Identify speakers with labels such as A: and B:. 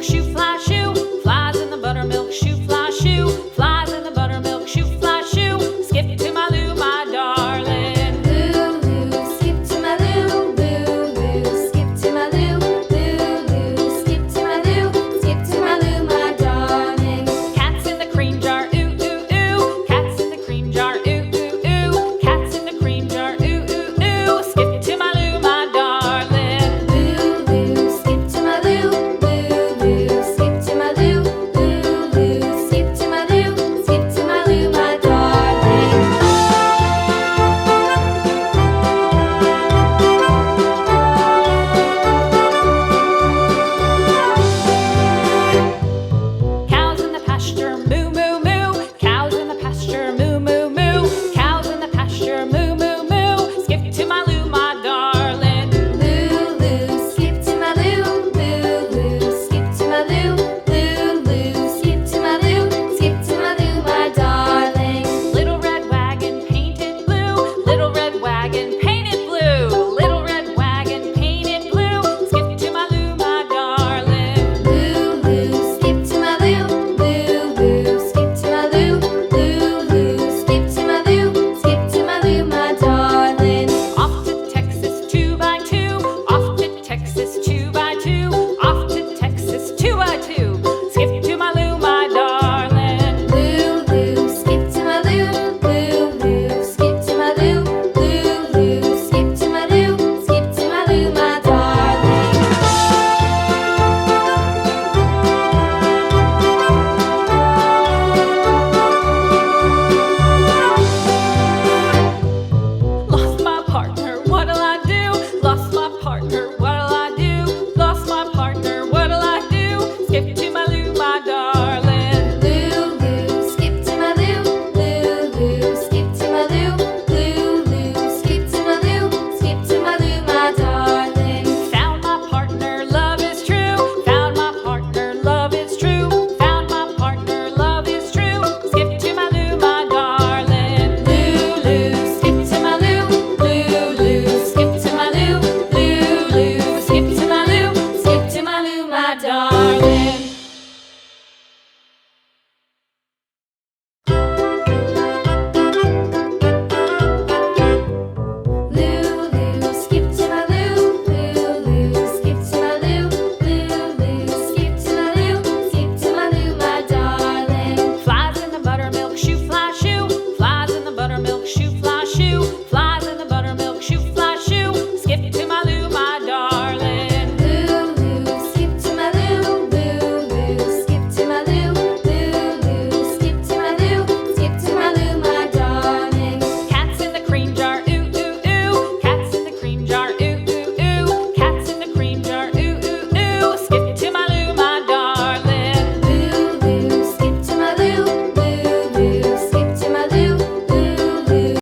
A: buttermilk shoe fly shoe. Flies in the buttermilk shoe fly shoe. Flies in the buttermilk shoe fly shoe. Skip to my Lou, my darling.
B: Lulu, skip to my Lou. Lulu, skip to my Lou. Lulu, skip to my Lou. Skip to my Lou, my darling.
A: Cats in the cream jar, ooh ooh ooh. Cats in the cream jar, ooh ooh ooh. Cats in the cream jar, ooh ooh ooh. Skip to my Lou, my darling.
B: Lulu, skip to my Lou. Lulu, skip to my Lou. Lulu, skip to my Lou. Skip to my Lou, my darling.
A: Cows in the pasture, moo moo moo. Cows in the pasture, moo moo moo. Cows in the pasture, moo moo moo. Skip to my Lou, my darling.
B: Lulu, skip to my Lou. Lulu, skip to my Lou. Lulu, skip to my Lou. Skip to my Lou, my darling.
A: Little red wagon painted blue. Little red wagon painted blue. Little red wagon painted blue. Skip to my Lou, my darling.
B: Lulu, skip to my Lou. Lulu, skip to my Lou. Lulu, skip to my Lou. Skip to my Lou, my darling.
A: Off to Texas 2x2. Off to Texas 2x2. Off to Texas 2x2. Skip to my Lou, my darling.
B: Lulu, skip to my Lou. Lulu, skip to my Lou. Lulu, skip to my Lou. Skip to my Lou, my darling.
A: Lost my partner, what'll I do? Lost my partner, what'll I do? Lost my partner, what'll I do? Skip to my Lou, my darling.
B: Lulu, skip to my Lou. Lulu, skip to my Lou. Lulu, skip to my Lou. Skip to my Lou, my darling.
A: Found my partner, love is true. Found my partner, love is true. Found my partner, love is true. Skip to my Lou, my darling.
B: Lulu, skip to my Lou. Lulu, skip to my Lou. Lulu, skip to my Lou. Skip to my Lou, my darling.